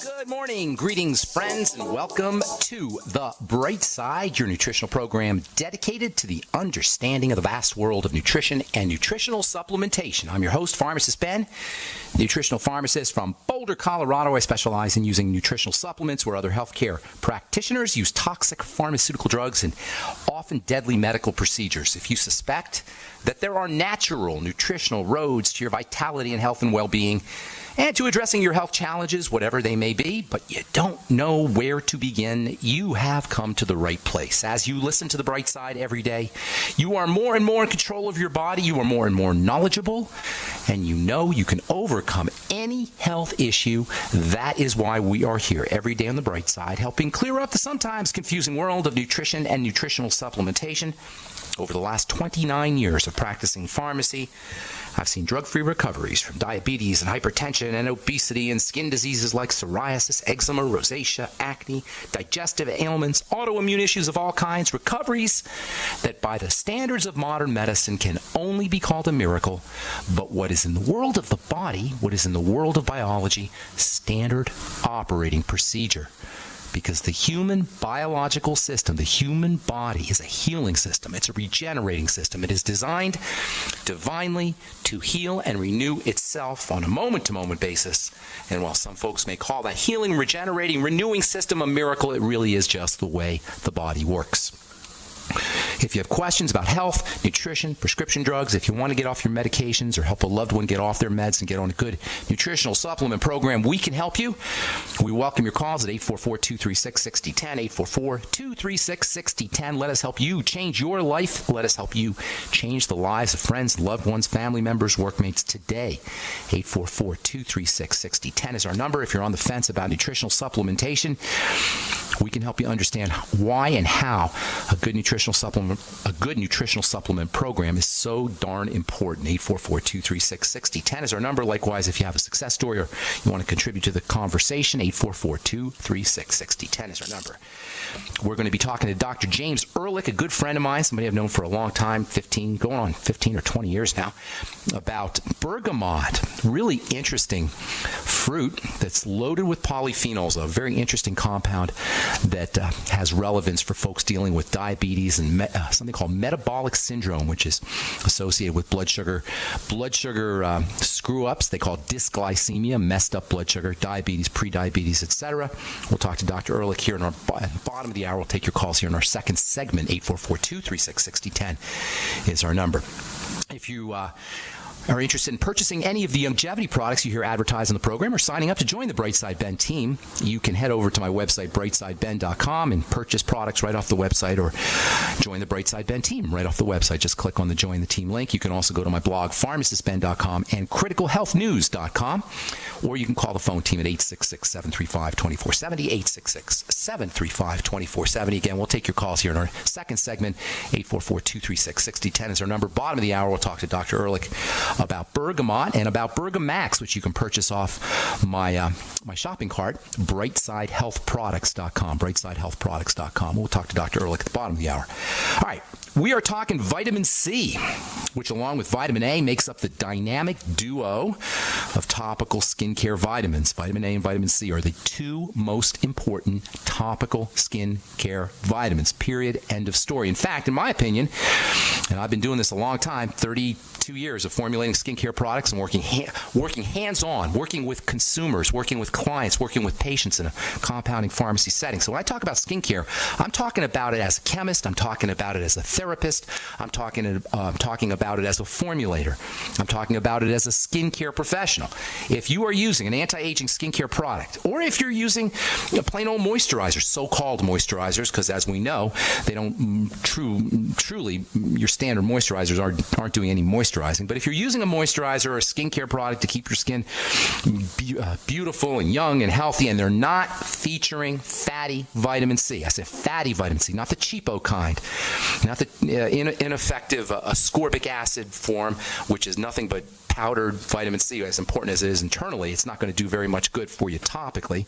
Good morning, greetings, friends, and welcome to The Bright Side, your nutritional program dedicated to the understanding of the vast world of nutrition and nutritional supplementation. I'm your host, Pharmacist Ben, nutritional pharmacist from Boulder, Colorado. I specialize in using nutritional supplements where other healthcare practitioners use toxic pharmaceutical drugs and often deadly medical procedures. If you suspect that there are natural nutritional roads to your vitality and health and well-being, and to addressing your health challenges, whatever they may be, but you don't know where to begin, you have come to the right place. As you listen to The Bright Side every day, you are more and more in control of your body, you are more and more knowledgeable, and you know you can overcome any health issue. That is why we are here every day on The Bright Side, helping clear up the sometimes confusing world of nutrition and nutritional supplementation. Over the last 29 years of practicing pharmacy, I've seen drug-free recoveries from diabetes and hypertension and obesity and skin diseases like psoriasis, eczema, rosacea, acne, digestive ailments, autoimmune issues of all kinds, recoveries that by the standards of modern medicine can only be called a miracle, but what is in the world of the body, what is in the world of biology, standard operating procedure. Because the human biological system, the human body, is a healing system. It's a regenerating system. It is designed divinely to heal and renew itself on a moment-to-moment basis. And while some folks may call that healing, regenerating, renewing system a miracle, it really is just the way the body works. If you have questions about health, nutrition, prescription drugs, if you want to get off your medications or help a loved one get off their meds and get on a good nutritional supplement program, we can help you. We welcome your calls at 844-236-6010, 844-236-6010. Let us help you change your life. Let us help you change the lives of friends, loved ones, family members, workmates today. 844-236-6010 is our number. If you're on the fence about nutritional supplementation, we can help you understand why and how a good nutritional supplement program is so darn important. 844-236-6010 is our number. Likewise, if you have a success story or you want to contribute to the conversation, 844-236-6010 is our number. We're going to be talking to Dr. James Ehrlich, a good friend of mine, somebody I've known for a long time, 15 or 20 years now, about bergamot, really interesting fruit that's loaded with polyphenols, a very interesting compound that has relevance for folks dealing with diabetes and something called metabolic syndrome, which is associated with blood sugar screw-ups. They call it dysglycemia, messed up blood sugar, diabetes, prediabetes, etc. We'll talk to Dr. Ehrlich here in our bottom of the hour. We'll take your calls here in our second segment. 844-236-6010 is our number. If you are interested in purchasing any of the longevity products you hear advertised on the program or signing up to join the Brightside Ben team, you can head over to my website, brightsideben.com, and purchase products right off the website or join the Brightside Ben team right off the website. Just click on the Join the Team link. You can also go to my blog, pharmacistben.com and criticalhealthnews.com, or you can call the phone team at 866-735-2470, 866-735-2470. Again, we'll take your calls here in our second segment. 844-236-6010 is our number. Bottom of the hour, we'll talk to Dr. Ehrlich about bergamot and about Bergamax, which you can purchase off my shopping cart, brightsidehealthproducts.com, brightsidehealthproducts.com. We'll talk to Dr. Ehrlich at the bottom of the hour. All right, we are talking vitamin C, which along with vitamin A makes up the dynamic duo of topical skincare vitamins. Vitamin A and vitamin C are the two most important topical skincare vitamins, period, end of story. In fact, in my opinion, and I've been doing this a long time, 32 years of formulating skincare products and working hands-on, working with consumers, working with clients, working with patients in a compounding pharmacy setting. So when I talk about skincare, I'm talking about it as a chemist, I'm talking about it as a therapist, I'm talking about it as a formulator, I'm talking about it as a skincare professional. If you are using an anti-aging skincare product, or if you're using plain old moisturizers, so-called moisturizers, because as we know, they don't truly, your standard moisturizers aren't doing any moisturizing. But if you're using a moisturizer or a skincare product to keep your skin beautiful and young and healthy, and they're not featuring fatty vitamin C, I say fatty vitamin C, not the cheapo kind, not the ineffective ascorbic acid form, which is nothing but powdered vitamin C, as important as it is internally, it's not going to do very much good for you topically.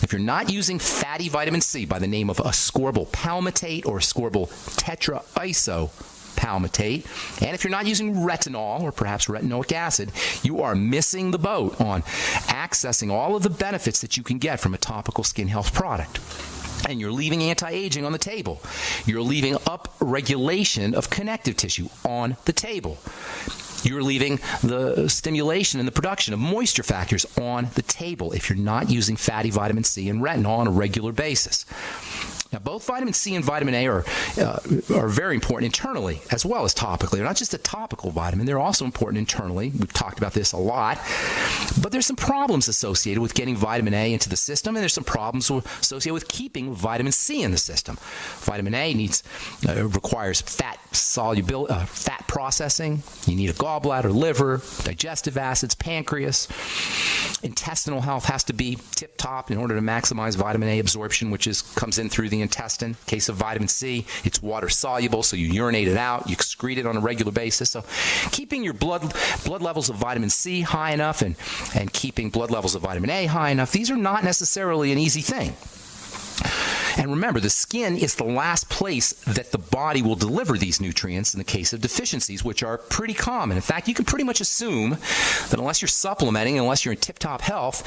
If you're not using fatty vitamin C by the name of ascorbyl palmitate or ascorbyl tetraiso palmitate. And if you're not using retinol or perhaps retinoic acid, you are missing the boat on accessing all of the benefits that you can get from a topical skin health product. And you're leaving anti-aging on the table. You're leaving upregulation of connective tissue on the table. You're leaving the stimulation and the production of moisture factors on the table if you're not using fatty vitamin C and retinol on a regular basis. Now, both vitamin C and vitamin A are very important internally as well as topically. They're not just a topical vitamin. They're also important internally. We've talked about this a lot. But there's some problems associated with getting vitamin A into the system, and there's some problems associated with keeping vitamin C in the system. Vitamin A requires fat processing. You need a gallbladder, liver, digestive acids, pancreas. Intestinal health has to be tip-top in order to maximize vitamin A absorption, which comes in through the intestine. In case of vitamin C, it's water-soluble, so you urinate it out, you excrete it on a regular basis. So keeping your blood levels of vitamin C high enough and keeping blood levels of vitamin A high enough, these are not necessarily an easy thing. And remember, the skin is the last place that the body will deliver these nutrients in the case of deficiencies, which are pretty common. In fact, you can pretty much assume that unless you're supplementing, unless you're in tip-top health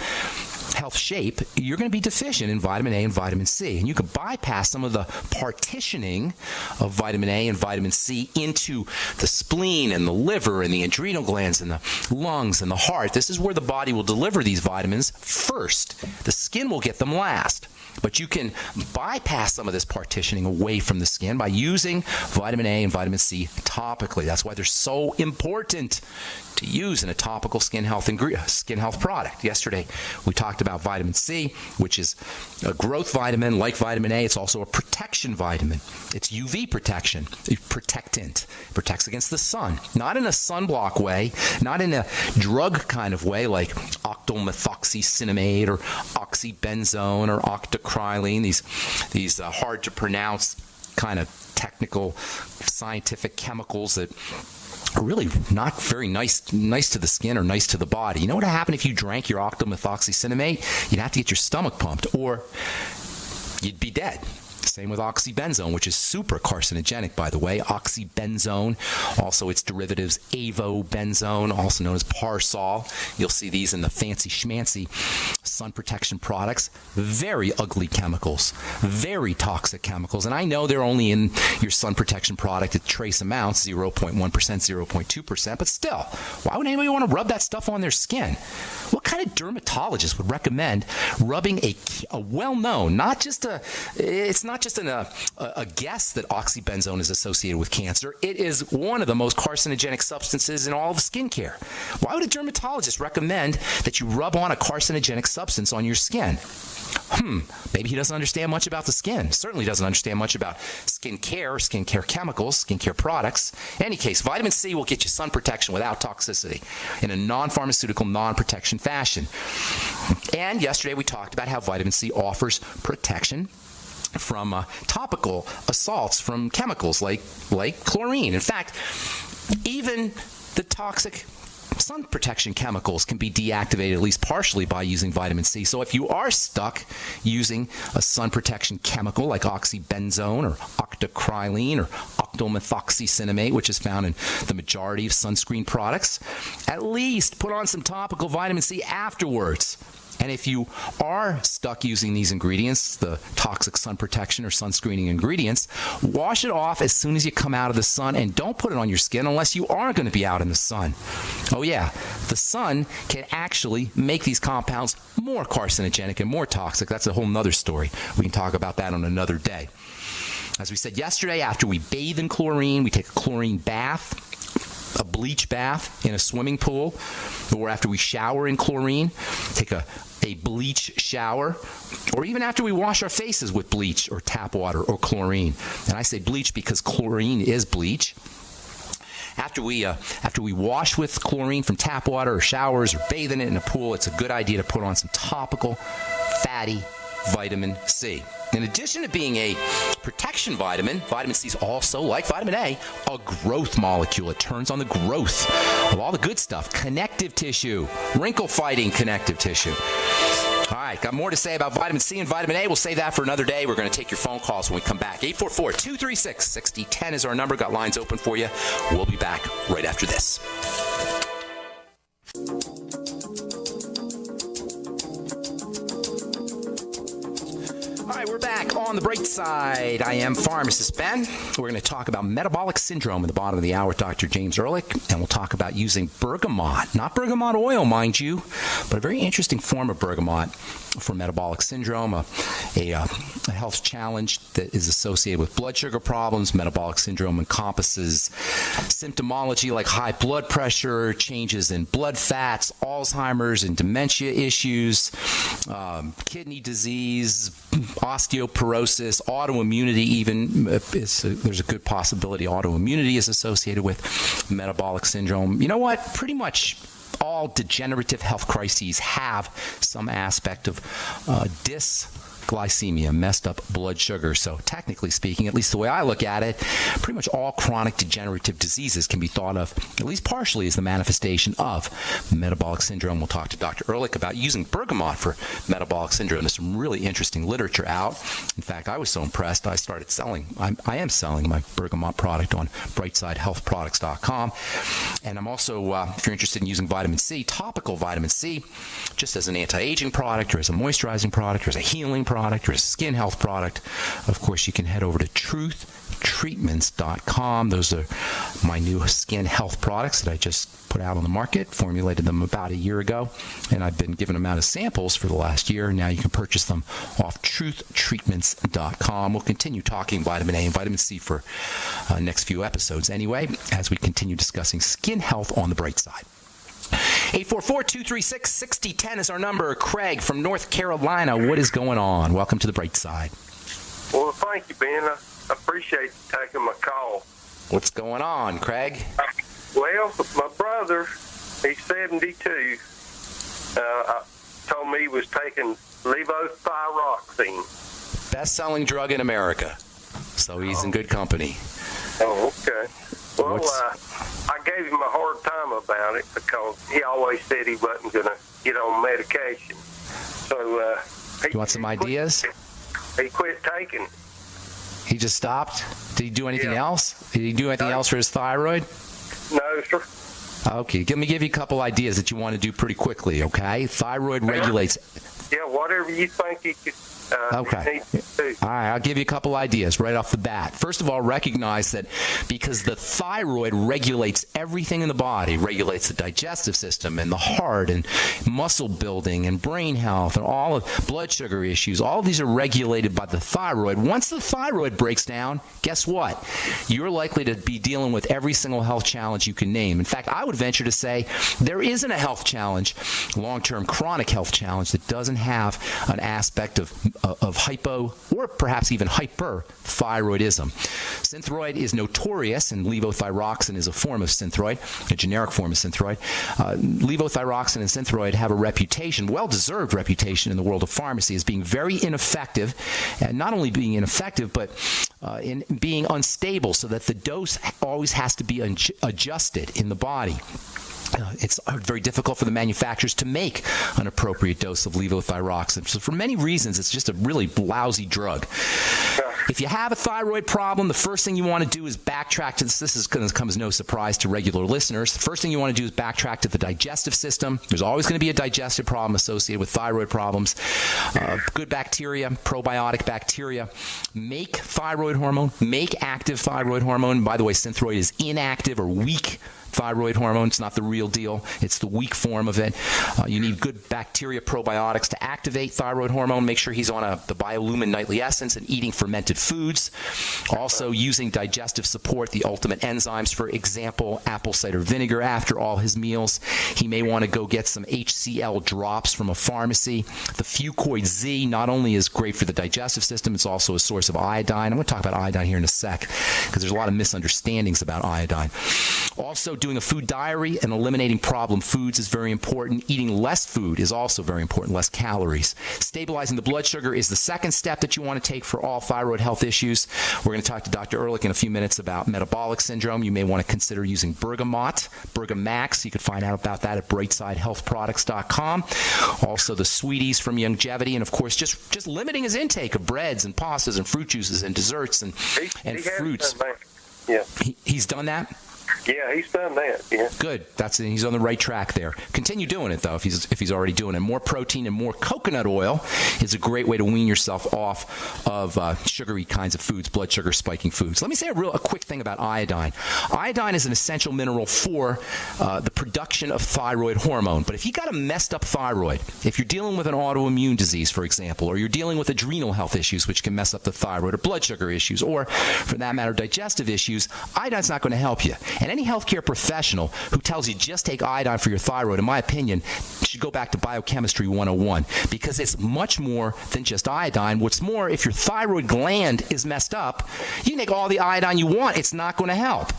shape, you're going to be deficient in vitamin A and vitamin C. And you can bypass some of the partitioning of vitamin A and vitamin C into the spleen and the liver and the adrenal glands and the lungs and the heart. This is where the body will deliver these vitamins first. The skin will get them last. But you can bypass some of this partitioning away from the skin by using vitamin A and vitamin C topically. That's why they're so important to use in a topical skin health product. Yesterday, we talked about vitamin C, which is a growth vitamin like vitamin A. It's also a protection vitamin. It's UV protection, protectant. It protects against the sun. Not in a sunblock way, not in a drug kind of way like octylmethoxycinnamate or oxybenzone or octocrylene, these hard to pronounce kind of technical scientific chemicals that are really not very nice to the skin or nice to the body. You know what would happen if you drank your octylmethoxycinnamate? You'd have to get your stomach pumped or you'd be dead. Same with oxybenzone, which is super carcinogenic, by the way. Oxybenzone, also its derivatives, avobenzone, also known as Parsol. You'll see these in the fancy schmancy sun protection products. Very ugly chemicals, very toxic chemicals. And I know they're only in your sun protection product at trace amounts, 0.1%, 0.2%, but still, why would anybody want to rub that stuff on their skin? What kind of dermatologist would recommend rubbing a well-known, it's not just a guess that oxybenzone is associated with cancer. It is one of the most carcinogenic substances in all of skincare. Why would a dermatologist recommend that you rub on a carcinogenic substance on your skin? Maybe he doesn't understand much about the skin. Certainly doesn't understand much about skincare chemicals, skincare products. In any case, vitamin C will get you sun protection without toxicity in a non-pharmaceutical, non-protection fashion. And yesterday we talked about how vitamin C offers protection from topical assaults from chemicals like chlorine. In fact, even the toxic sun protection chemicals can be deactivated at least partially by using vitamin C. So if you are stuck using a sun protection chemical like oxybenzone or octocrylene or octylmethoxycinnamate, which is found in the majority of sunscreen products, at least put on some topical vitamin C afterwards. And if you are stuck using these ingredients, the toxic sun protection or sunscreening ingredients, wash it off as soon as you come out of the sun and don't put it on your skin unless you are going to be out in the sun. Oh yeah, the sun can actually make these compounds more carcinogenic and more toxic. That's a whole nother story. We can talk about that on another day. As we said yesterday, after we bathe in chlorine, we take a chlorine bath, a bleach bath in a swimming pool, or after we shower in chlorine, take a bleach shower, or even after we wash our faces with bleach or tap water or chlorine. And I say bleach because chlorine is bleach. After we wash with chlorine from tap water or showers or bathe in it in a pool, it's a good idea to put on some topical fatty vitamin C. In addition to being a protection vitamin, vitamin C is also, like vitamin A, a growth molecule. It turns on the growth of all the good stuff, connective tissue, wrinkle-fighting connective tissue. All right, got more to say about vitamin C and vitamin A. We'll save that for another day. We're going to take your phone calls when we come back. 844-236-6010 is our number. Got lines open for you. We'll be back right after this. All right, we're back on the bright side. I am Pharmacist Ben. We're going to talk about metabolic syndrome at the bottom of the hour with Dr. James Ehrlich, and we'll talk about using bergamot, not bergamot oil, mind you, but a very interesting form of bergamot for metabolic syndrome, a health challenge that is associated with blood sugar problems. Metabolic syndrome encompasses symptomology like high blood pressure, changes in blood fats, Alzheimer's and dementia issues, kidney disease, osteoporosis, autoimmunity even. There's a good possibility autoimmunity is associated with metabolic syndrome. You know what? Pretty much all degenerative health crises have some aspect of dysglycemia, messed up blood sugar. So technically speaking, at least the way I look at it, pretty much all chronic degenerative diseases can be thought of, at least partially, as the manifestation of metabolic syndrome. We'll talk to Dr. Ehrlich about using bergamot for metabolic syndrome. There's some really interesting literature out. In fact, I was so impressed, I started selling. I am selling my bergamot product on brightsidehealthproducts.com. And I'm also, if you're interested in using vitamin C, topical vitamin C, just as an anti-aging product or as a moisturizing product or as a healing product or a skin health product, of course, you can head over to truthtreatments.com. Those are my new skin health products that I just put out on the market, formulated them about a year ago, and I've been giving them out as samples for the last year. Now you can purchase them off truthtreatments.com. We'll continue talking vitamin A and vitamin C for next few episodes anyway, as we continue discussing skin health on the bright side. 844-236-6010 is our number. Craig from North Carolina, what is going on? Welcome to the bright side. Well, thank you, Ben. I appreciate you taking my call. What's going on, Craig? Well, my brother, he's 72, told me he was taking levothyroxine. Best-selling drug in America. So he's in good company. Oh, okay. Well, I gave him a hard time about it because he always said he wasn't going to get on medication. So you want some ideas? He quit taking. He just stopped? Did he do anything else? Did he do anything else for his thyroid? No, sir. Okay, let me give you a couple ideas that you want to do pretty quickly, okay? Thyroid regulates... Yeah, whatever you think he could... Okay. All right, I'll give you a couple ideas right off the bat. First of all, recognize that because the thyroid regulates everything in the body, regulates the digestive system and the heart and muscle building and brain health and all of blood sugar issues, all of these are regulated by the thyroid. Once the thyroid breaks down, guess what? You're likely to be dealing with every single health challenge you can name. In fact, I would venture to say there isn't a health challenge, long-term chronic health challenge, that doesn't have an aspect of hypo or perhaps even hyperthyroidism. Synthroid is notorious, and levothyroxine is a form of synthroid, a generic form of synthroid. Levothyroxine and synthroid have a reputation, well-deserved reputation in the world of pharmacy, as being very ineffective, and not only being ineffective, but in being unstable, so that the dose always has to be adjusted in the body. It's very difficult for the manufacturers to make an appropriate dose of levothyroxine. So for many reasons, it's just a really lousy drug. If you have a thyroid problem, the first thing you want to do is backtrack to this. This is going to come as no surprise to regular listeners. The first thing you want to do is backtrack to the digestive system. There's always going to be a digestive problem associated with thyroid problems. Good bacteria, probiotic bacteria, make thyroid hormone, make active thyroid hormone. By the way, synthroid is inactive or weak thyroid hormone. It's not the real deal. It's the weak form of it. You need good bacteria probiotics to activate thyroid hormone. Make sure he's on the Biolumin Nightly Essence and eating fermented foods. Also using digestive support, the ultimate enzymes, for example, apple cider vinegar after all his meals. He may want to go get some HCl drops from a pharmacy. The Fucoid Z not only is great for the digestive system, it's also a source of iodine. I'm going to talk about iodine here in a sec because there's a lot of misunderstandings about iodine. Also, doing a food diary and eliminating problem foods is very important. Eating less food is also very important, less calories. Stabilizing the blood sugar is the second step that you want to take for all thyroid health issues. We're going to talk to Dr. Ehrlich in a few minutes about metabolic syndrome. You may want to consider using bergamot, Bergamax. You can find out about that at brightsidehealthproducts.com. Also, the sweeties from Longevity, and of course, just limiting his intake of breads and pastas and fruit juices and desserts and fruits. Yeah. He's done that? Yeah, he's done that. Yeah. Good. He's on the right track there. Continue doing it though, if he's already doing it. More protein and more coconut oil is a great way to wean yourself off of sugary kinds of foods, blood sugar spiking foods. Let me say a quick thing about iodine. Iodine is an essential mineral for the production of thyroid hormone. But if you got a messed up thyroid, if you're dealing with an autoimmune disease, for example, or you're dealing with adrenal health issues, which can mess up the thyroid, or blood sugar issues, or for that matter, digestive issues, iodine's not going to help you. And any healthcare professional who tells you just take iodine for your thyroid, in my opinion, should go back to Biochemistry 101, because it's much more than just iodine. What's more, if your thyroid gland is messed up, you can take all the iodine you want. It's not going to help.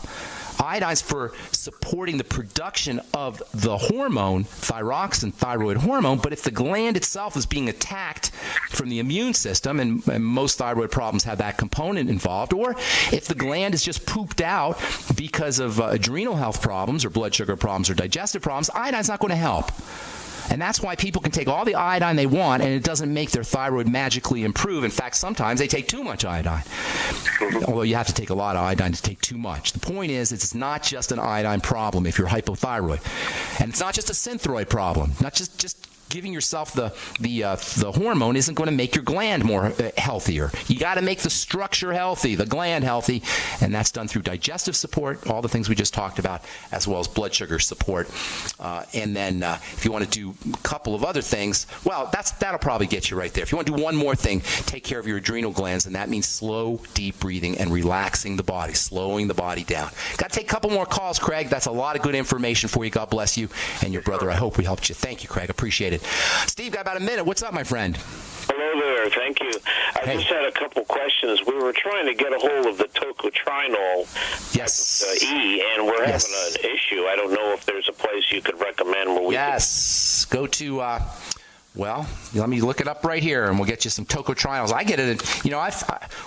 Iodine's for supporting the production of the hormone, thyroxine, thyroid hormone, but if the gland itself is being attacked from the immune system, and most thyroid problems have that component involved, or if the gland is just pooped out because of adrenal health problems or blood sugar problems or digestive problems, iodine's not going to help. And that's why people can take all the iodine they want, and it doesn't make their thyroid magically improve. In fact, sometimes they take too much iodine, although you have to take a lot of iodine to take too much. The point is, it's not just an iodine problem if you're hypothyroid. And it's not just a synthroid problem, not just giving yourself the hormone isn't going to make your gland more healthier. You got to make the structure healthy, the gland healthy, and that's done through digestive support, all the things we just talked about, as well as blood sugar support. And then if you want to do a couple of other things, well, that'll probably get you right there. If you want to do one more thing, take care of your adrenal glands, and that means slow, deep breathing and relaxing the body, slowing the body down. Got to take a couple more calls, Craig. That's a lot of good information for you. God bless you and your brother. I hope we helped you. Thank you, Craig. Appreciate it. Steve, got about a minute. What's up, my friend? Hello there. Thank you. I just had a couple questions. We were trying to get a hold of the tocotrienol E, and we're having an issue. I don't know if there's a place you could recommend where we go to... well, let me look it up right here, and we'll get you some tocotrienols. I get it.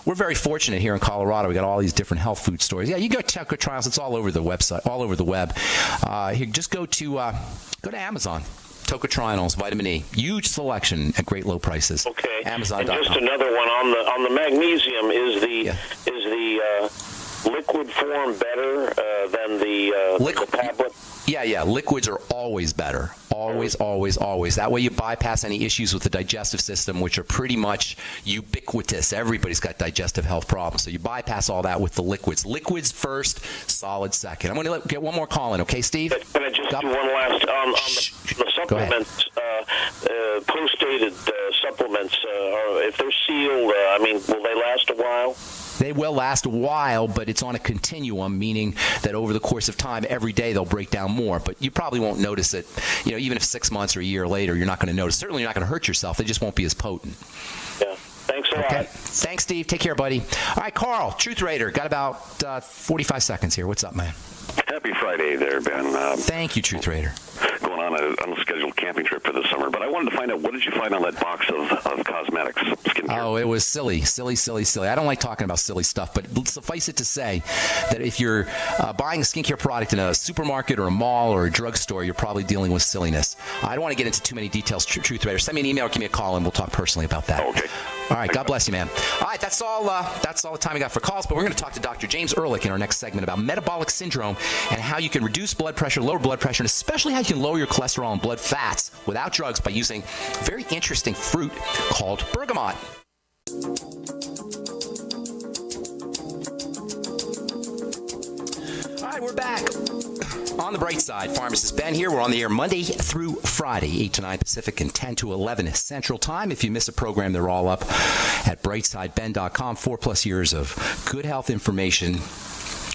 We're very fortunate here in Colorado. We got all these different health food stores. Yeah, you go to tocotrienols. It's all over the website, all over the web. Here, just go to Amazon. Tocotrienols, vitamin E, huge selection at great low prices. Okay. Amazon.com. And just another one on the magnesium. Is the liquid form better than the tablet? Yeah. Liquids are always better. Always. That way you bypass any issues with the digestive system, which are pretty much ubiquitous. Everybody's got digestive health problems. So you bypass all that with the liquids. Liquids first, solid second. I'm going to get one more call in, okay, Steve? Can I just do one last on the supplements, post-dated supplements, if they're sealed, will they last a while? They will last a while, but it's on a continuum, meaning that over the course of time, every day they'll break down more. But you probably won't notice it. Even if 6 months or a year later, you're not going to notice. Certainly, you're not going to hurt yourself. They just won't be as potent. Yeah. Thanks a lot. Thanks, Steve. Take care, buddy. All right, Carl, Truth Raider. Got about 45 seconds here. What's up, man? Happy Friday there, Ben. Thank you, Truth Raider. Going on an unscheduled camping trip for the summer, but I wanted to find out, what did you find on that box of cosmetics, skincare? Oh, it was silly. I don't like talking about silly stuff, but suffice it to say that if you're buying a skincare product in a supermarket or a mall or a drugstore, you're probably dealing with silliness. I don't want to get into too many details, Truth Raider. Send me an email or give me a call, and we'll talk personally about that. Okay. All right, God bless you, man. All right, that's all the time we got for calls, but we're going to talk to Dr. James Ehrlich in our next segment about metabolic syndrome and how you can reduce blood pressure, lower blood pressure, and especially how you can lower your cholesterol and blood fats without drugs by using a very interesting fruit called bergamot. All right, we're back. On the bright side, Pharmacist Ben here. We're on the air Monday through Friday, 8 to 9 Pacific and 10 to 11 Central Time. If you miss a program, they're all up at brightsideben.com. 4+ years of good health information,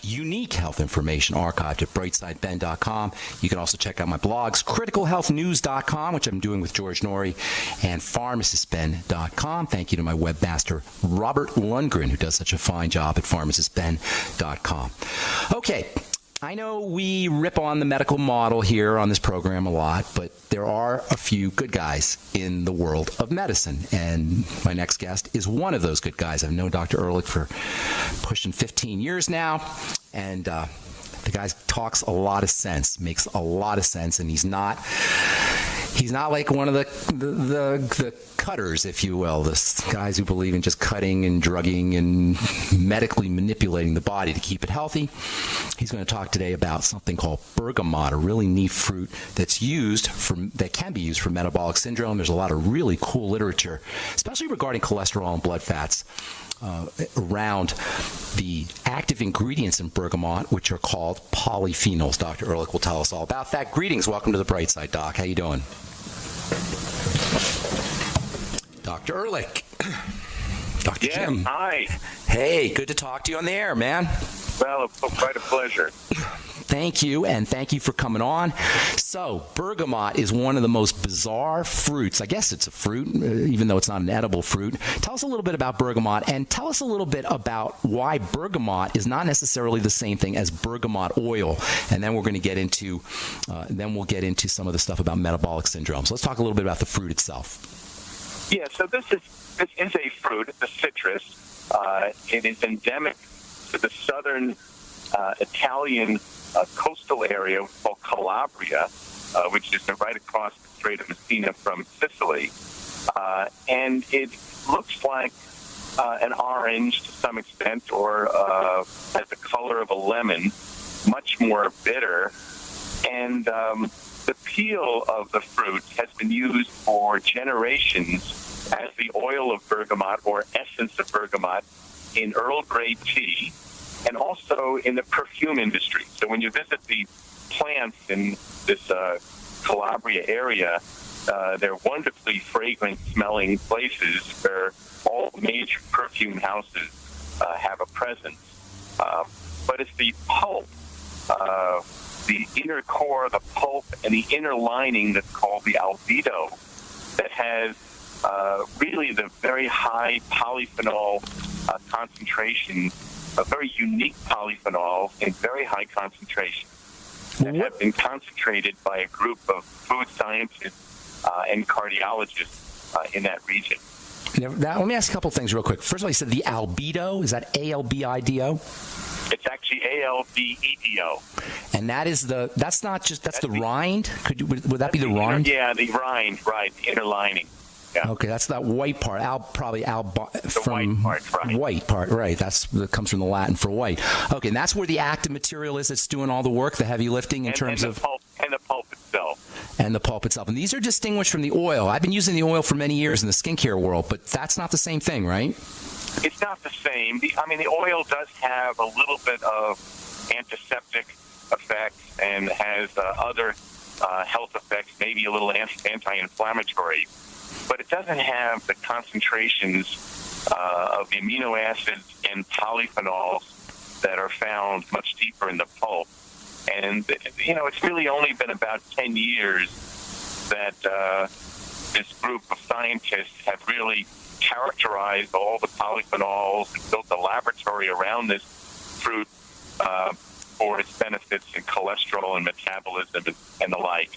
unique health information archived at brightsideben.com. You can also check out my blogs, criticalhealthnews.com, which I'm doing with George Norrie, and pharmacistben.com. Thank you to my webmaster, Robert Lundgren, who does such a fine job at pharmacistben.com. Okay. I know we rip on the medical model here on this program a lot, but there are a few good guys in the world of medicine, and my next guest is one of those good guys. I've known Dr. Ehrlich for pushing 15 years now, and the guy talks a lot of sense, makes a lot of sense, and he's not like one of the cutters, if you will, the guys who believe in just cutting and drugging and medically manipulating the body to keep it healthy. He's going to talk today about something called bergamot, a really neat fruit that can be used for metabolic syndrome. There's a lot of really cool literature, especially regarding cholesterol and blood fats, around the active ingredients in bergamot, which are called polyphenols. Dr. Ehrlich will tell us all about that. Greetings. Welcome to the Bright Side, Doc. How you doing? Dr. Ehrlich. Dr. Jim. Hi. Hey, good to talk to you on the air, man. Well, quite a pleasure. Thank you, and thank you for coming on. So, bergamot is one of the most bizarre fruits. I guess it's a fruit, even though it's not an edible fruit. Tell us a little bit about bergamot, and tell us a little bit about why bergamot is not necessarily the same thing as bergamot oil. And then we're going to get into, we'll get into some of the stuff about metabolic syndrome. So let's talk a little bit about the fruit itself. Yeah, so this is a fruit. It's a citrus. It is endemic to the southern Italian coastal area called Calabria, which is right across the Strait of Messina from Sicily. And it looks like an orange to some extent, or has the color of a lemon, much more bitter. And the peel of the fruit has been used for generations as the oil of bergamot or essence of bergamot in Earl Grey tea, and also in the perfume industry. So when you visit the plants in this Calabria area, they're wonderfully fragrant-smelling places where all major perfume houses have a presence. But it's the pulp, the inner core, the pulp, and the inner lining that's called the albedo that has really the very high polyphenol concentration, a very unique polyphenol in very high concentration that have been concentrated by a group of food scientists and cardiologists in that region. Now, let me ask a couple things real quick. First of all, you said the albedo. Is that A-L-B-I-D-O? It's actually A-L-B-E-D-O. And that's the rind? Would that be the rind? The rind, right, the inner lining. Yeah. Okay, that's that white part. White part, right. White part, right. That comes from the Latin for white. Okay, and that's where the active material is that's doing all the work, the heavy lifting in terms of... And the pulp itself. And the pulp itself. And these are distinguished from the oil. I've been using the oil for many years in the skincare world, but that's not the same thing, right? It's not the same. The oil does have a little bit of antiseptic effects and has other health effects, maybe a little anti-inflammatory. But it doesn't have the concentrations of the amino acids and polyphenols that are found much deeper in the pulp. And, it's really only been about 10 years that this group of scientists have really characterized all the polyphenols and built a laboratory around this fruit for its benefits in cholesterol and metabolism and the like.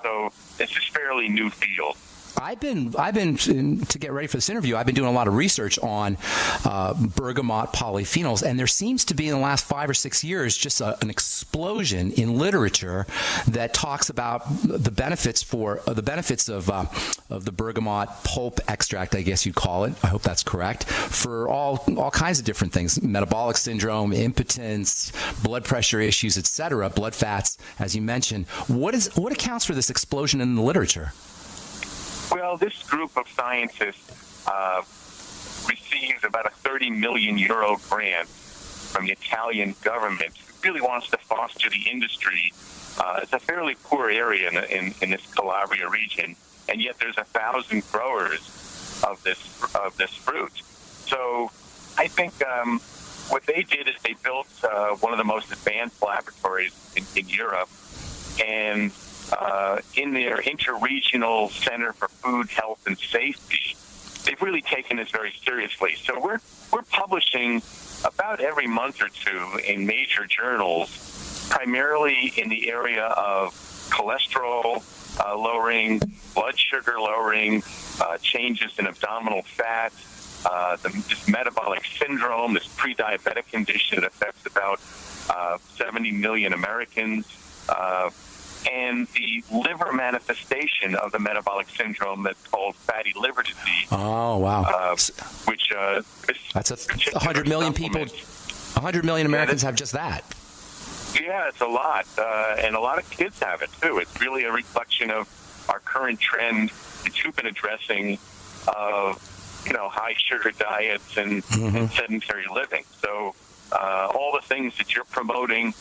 So it's just fairly new field. I've been to get ready for this interview, I've been doing a lot of research on bergamot polyphenols, and there seems to be in the last 5 or 6 years just an explosion in literature that talks about the benefits of the bergamot pulp extract, I guess you'd call it. I hope that's correct, for all kinds of different things: metabolic syndrome, impotence, blood pressure issues, etc., blood fats, as you mentioned. What accounts for this explosion in the literature? Well, this group of scientists receives about a 30 million euro grant from the Italian government. It really wants to foster the industry. It's a fairly poor area in this Calabria region, and yet there's 1,000 growers of this fruit. So I think what they did is they built one of the most advanced laboratories in Europe, and in their interregional Center for Food, Health, and Safety, they've really taken this very seriously. So we're publishing about every month or two in major journals primarily in the area of cholesterol lowering, blood sugar lowering, changes in abdominal fat, this metabolic syndrome, this pre-diabetic condition that affects about 70 million Americans, and the liver manifestation of the metabolic syndrome that's called fatty liver disease. Oh, wow. Which that's 100 million people. 100 million Americans have just that. Yeah, it's a lot. And a lot of kids have it, too. It's really a reflection of our current trend that you've been addressing of, high sugar diets and sedentary living. So all the things that you're promoting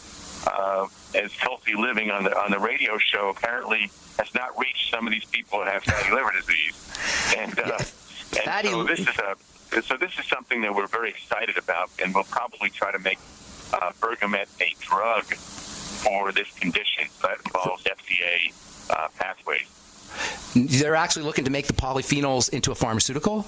as healthy living on the radio show apparently has not reached some of these people that have fatty liver disease. And so this is something that we're very excited about, and we'll probably try to make bergamot a drug for this condition that involves FDA pathways. They're actually looking to make the polyphenols into a pharmaceutical?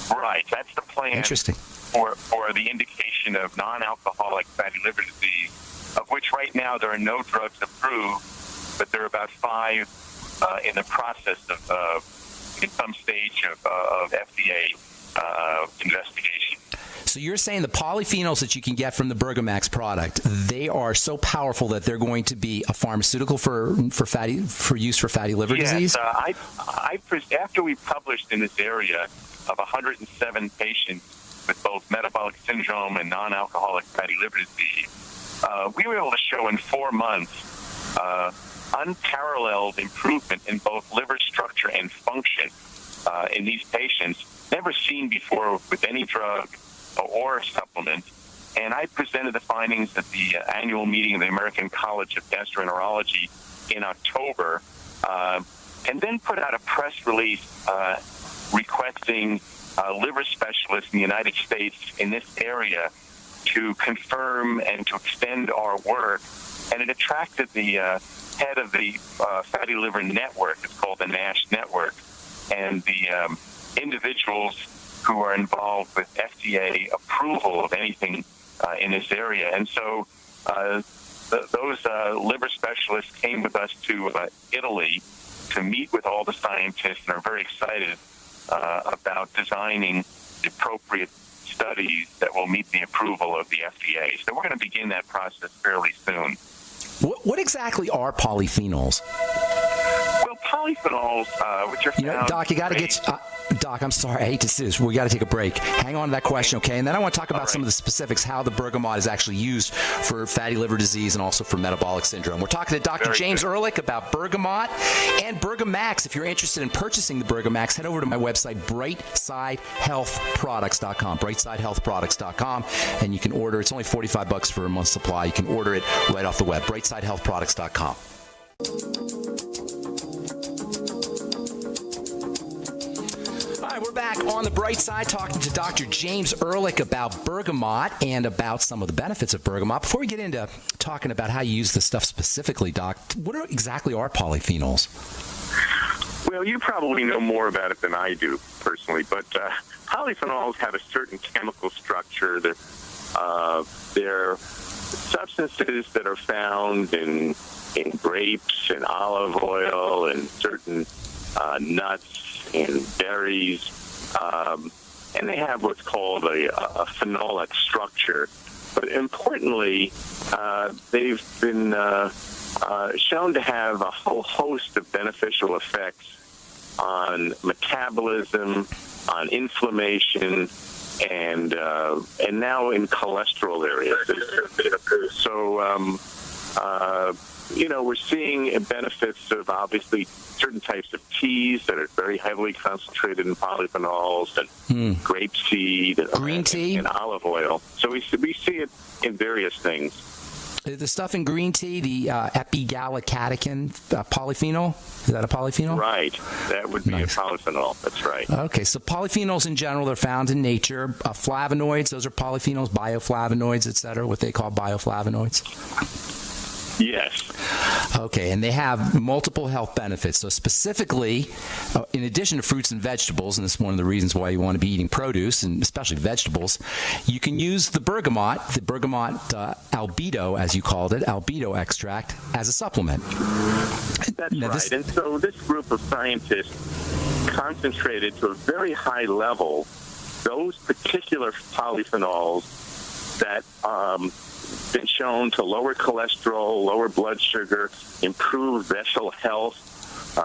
Right. That's the plan. Interesting. For the indication of non-alcoholic fatty liver disease, of which right now there are no drugs approved, but there are about 5 in the process of in some stage of FDA investigation. So you're saying the polyphenols that you can get from the Bergamax product, they are so powerful that they're going to be a pharmaceutical for use for fatty liver disease? Yes, after we published in this area of 107 patients with both metabolic syndrome and non-alcoholic fatty liver disease, we were able to show in 4 months unparalleled improvement in both liver structure and function in these patients, never seen before with any drug or supplement. And I presented the findings at the annual meeting of the American College of Gastroenterology in October, and then put out a press release requesting liver specialists in the United States in this area to confirm and to extend our work. And it attracted the head of the Fatty Liver Network, it's called the NASH Network, and the individuals who are involved with FDA approval of anything in this area. And so those liver specialists came with us to Italy to meet with all the scientists and are very excited about designing the appropriate studies that will meet the approval of the FDA. So we're going to begin that process fairly soon. What exactly are polyphenols? Well, polyphenols, which are found... Doc, you got to get... Doc, I'm sorry. I hate to say this. We got to take a break. Hang on to that question, okay? And then I want to talk about some of the specifics, how the bergamot is actually used for fatty liver disease and also for metabolic syndrome. We're talking to Dr. James Ehrlich about bergamot and Bergamax. If you're interested in purchasing the Bergamax, head over to my website, brightsidehealthproducts.com, brightsidehealthproducts.com, and you can order. It's only $45 for a month's supply. You can order it right off the web, brightsidehealthproducts.com. We're back on the bright side talking to Dr. James Ehrlich about bergamot and about some of the benefits of bergamot. Before we get into talking about how you use this stuff specifically, Doc, what exactly are polyphenols? Well, you probably know more about it than I do personally, but polyphenols have a certain chemical structure. They're substances that are found in grapes and olive oil and certain nuts and berries, and they have what's called a phenolic structure. But importantly, they've been shown to have a whole host of beneficial effects on metabolism, on inflammation, and now in cholesterol areas. So, we're seeing benefits of obviously certain types of teas that are very heavily concentrated in polyphenols, and grapeseed, and green tea, and olive oil. So we see it in various things. The stuff in green tea, the epigallocatechin polyphenol, is that a polyphenol? Right. That would be a polyphenol. That's right. Okay, so polyphenols in general, they're found in nature. Flavonoids, those are polyphenols, bioflavonoids, et cetera, what they call bioflavonoids. Yes. Okay, and they have multiple health benefits. So specifically, in addition to fruits and vegetables, and this is one of the reasons why you want to be eating produce, and especially vegetables, you can use the bergamot albedo, as you called it, albedo extract, as a supplement. That's right. And so this group of scientists concentrated to a very high level those particular polyphenols that been shown to lower cholesterol, lower blood sugar, improve vessel health,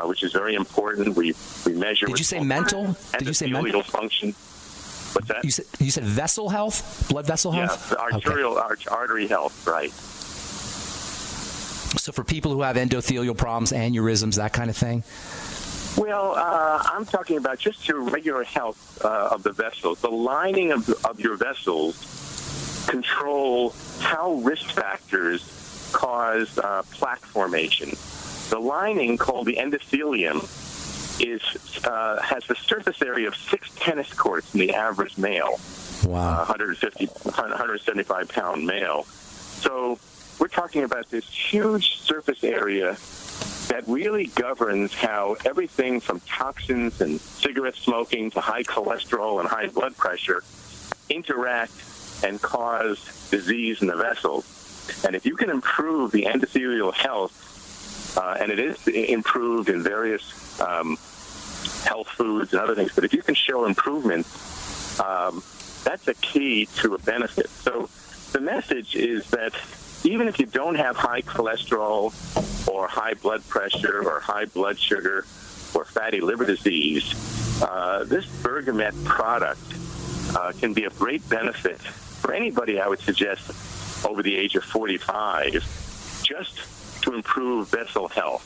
which is very important. We measure. Did you say mental? Did you say mental function? What's that? You said vessel health, blood vessel health. Yeah, artery health, right? So for people who have endothelial problems, aneurysms, that kind of thing. Well, I'm talking about just your regular health of the vessels. The lining of your vessels control how risk factors cause plaque formation. The lining, called the endothelium, has a surface area of 6 tennis courts in the average male. Wow. 175-pound male. So we're talking about this huge surface area that really governs how everything from toxins and cigarette smoking to high cholesterol and high blood pressure interact and cause disease in the vessels. And if you can improve the endothelial health, and it is improved in various health foods and other things, but if you can show improvement, that's a key to a benefit. So the message is that even if you don't have high cholesterol or high blood pressure or high blood sugar or fatty liver disease, this bergamot product can be of great benefit for anybody, I would suggest, over the age of 45, just to improve vessel health.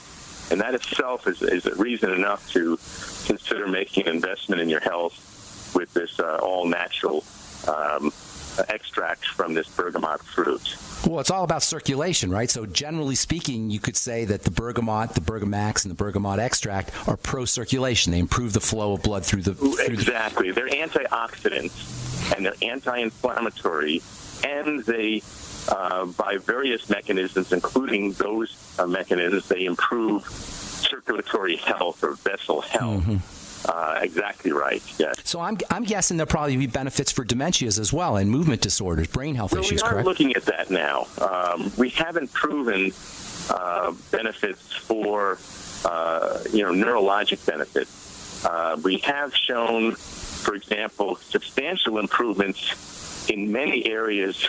And that itself is a reason enough to consider making an investment in your health with this all-natural extract from this bergamot fruit. Well, it's all about circulation, right? So generally speaking, you could say that the bergamot, the Bergamax, and the bergamot extract are pro-circulation. They improve the flow of blood through the... Exactly. They're antioxidants, and they're anti-inflammatory, and they, by various mechanisms, including those mechanisms, they improve circulatory health or vessel health. Mm-hmm. Exactly right, yes. So I'm guessing there'll probably be benefits for dementias as well and movement disorders, brain health issues, correct? We are looking at that now. We haven't proven benefits for, neurologic benefits. We have shown, for example, substantial improvements in many areas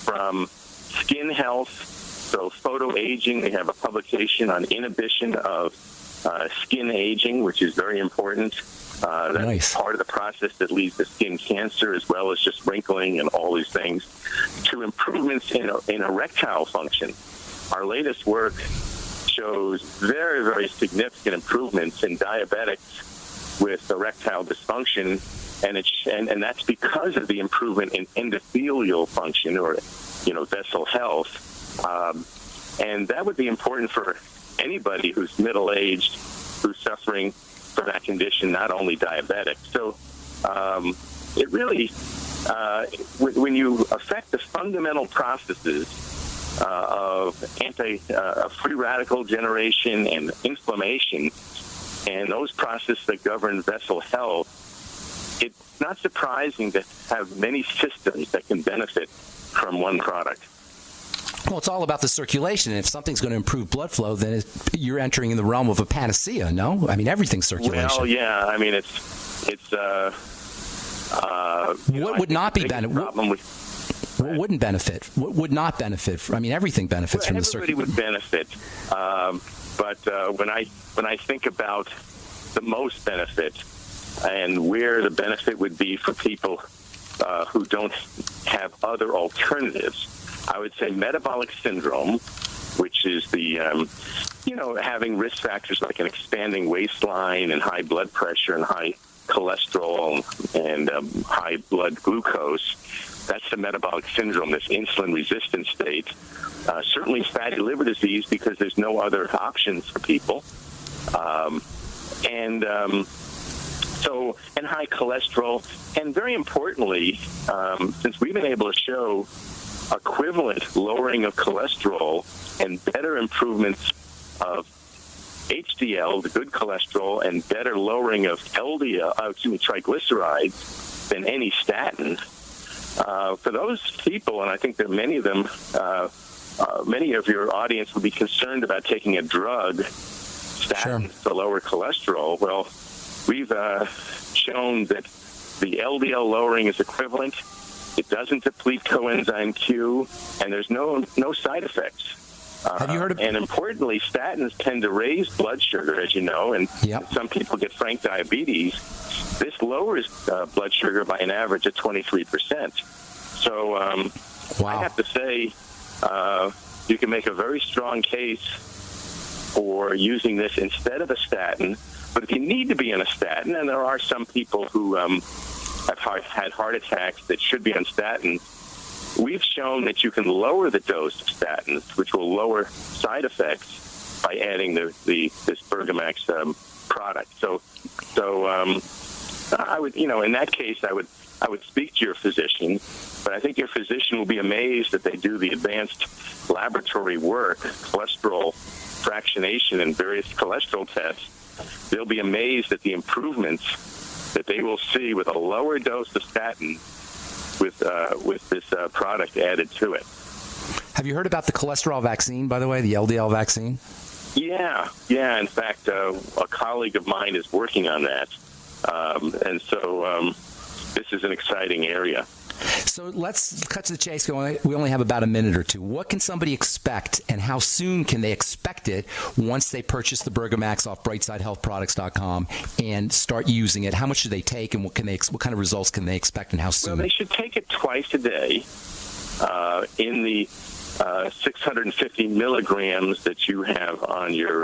from skin health, so photoaging. We have a publication on inhibition of skin aging, which is very important. That's nice. Part of the process that leads to skin cancer, as well as just wrinkling and all these things, to improvements in erectile function. Our latest work shows very, very significant improvements in diabetics with erectile dysfunction, and that's because of the improvement in endothelial function, or vessel health, and that would be important for anybody who's middle-aged, who's suffering from that condition, not only diabetic. So it really, when you affect the fundamental processes of free radical generation and inflammation, and those processes that govern vessel health, it's not surprising to have many systems that can benefit from one product. Well, it's all about the circulation. And if something's going to improve blood flow, then you're entering in the realm of a panacea, no? I mean, everything's circulation. Well, yeah. I mean, it's what would not be benefit? What wouldn't benefit? What would not benefit? I mean, everything benefits from the circulation. Everybody would benefit. But when I think about the most benefit and where the benefit would be for people who don't have other alternatives, I would say metabolic syndrome, which is the, having risk factors like an expanding waistline and high blood pressure and high cholesterol and high blood glucose. That's the metabolic syndrome, this insulin-resistant state. Certainly fatty liver disease, because there's no other options for people. And high cholesterol. And very importantly, since we've been able to show equivalent lowering of cholesterol and better improvements of HDL, the good cholesterol, and better lowering of triglycerides than any statin. For those people, and I think there are many of them, many of your audience will be concerned about taking a drug, statin, to lower cholesterol. Well, we've shown that the LDL lowering is equivalent. It doesn't deplete coenzyme Q, and there's no side effects. Have you heard of? And importantly, statins tend to raise blood sugar, as you know, and some people get frank diabetes. This lowers blood sugar by an average of 23%. So I have to say, you can make a very strong case for using this instead of a statin. But if you need to be on a statin, and there are some people who have had heart attacks that should be on statins, we've shown that you can lower the dose of statins, which will lower side effects by adding this Bergamax product. So I would, in that case, I would speak to your physician, but I think your physician will be amazed that they do the advanced laboratory work, cholesterol fractionation and various cholesterol tests. They'll be amazed at the improvements that they will see with a lower dose of statin with this product added to it. Have you heard about the cholesterol vaccine, by the way, the LDL vaccine? Yeah. In fact, a colleague of mine is working on that. And so this is an exciting area. So let's cut to the chase. We only have about a minute or two. What can somebody expect, and how soon can they expect it once they purchase the Bergamax off BrightSideHealthProducts.com and start using it? How much do they take, and what kind of results can they expect, and how soon? Well, they should take it twice a day in the 650 milligrams that you have on your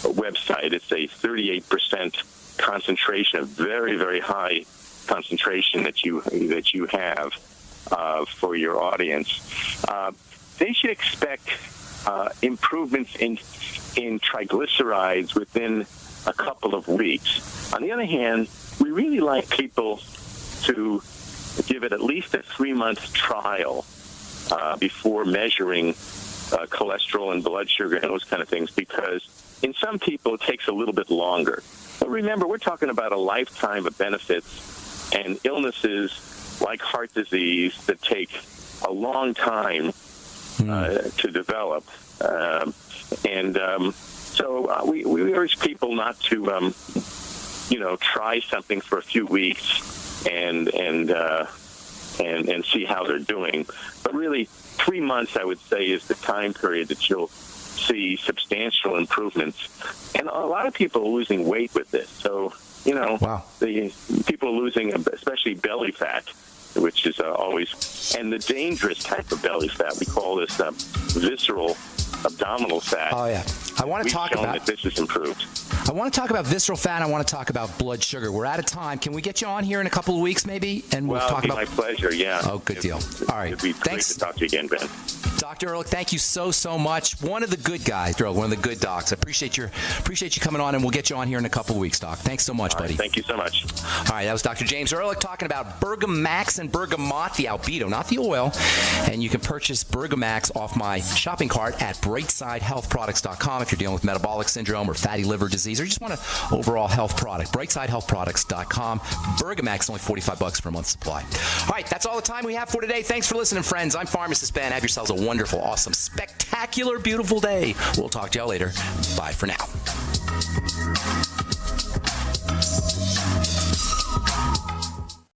website. It's a 38% concentration, a very, very high concentration that you have for your audience. They should expect improvements in triglycerides within a couple of weeks. On the other hand, we really like people to give it at least a 3-month trial before measuring cholesterol and blood sugar and those kind of things, because in some people it takes a little bit longer. But remember, we're talking about a lifetime of benefits and illnesses like heart disease that take a long time to develop. So we urge people not to, try something for a few weeks and see how they're doing. But really, 3 months, I would say, is the time period that you'll see substantial improvements. And a lot of people are losing weight with this. So, the people are losing, especially belly fat, which is always, and the dangerous type of belly fat. We call this visceral abdominal fat. Oh, yeah. I want to talk about that this is improved. I want to talk about visceral fat. I want to talk about blood sugar. We're out of time. Can we get you on here in a couple of weeks, maybe? And we'll talk about. My pleasure. Yeah. Oh, good deal. All right. It'd be great to talk to you again, Ben. Dr. Ehrlich, thank you so much. One of the good guys, Ehrlich, one of the good docs. I appreciate you coming on, and we'll get you on here in a couple of weeks, Doc. Thanks so much, buddy. Thank you so much. All right, that was Dr. James Ehrlich talking about Bergamax and Bergamot, the albedo, not the oil. And you can purchase Bergamax off my shopping cart at BrightSideHealthProducts.com if you're dealing with metabolic syndrome or fatty liver disease, or you just want an overall health product. BrightSideHealthProducts.com. Bergamax, only $45 per month supply. All right, that's all the time we have for today. Thanks for listening, friends. I'm Pharmacist Ben. Have yourselves a wonderful, awesome, spectacular, beautiful day. We'll talk to y'all later. Bye for now.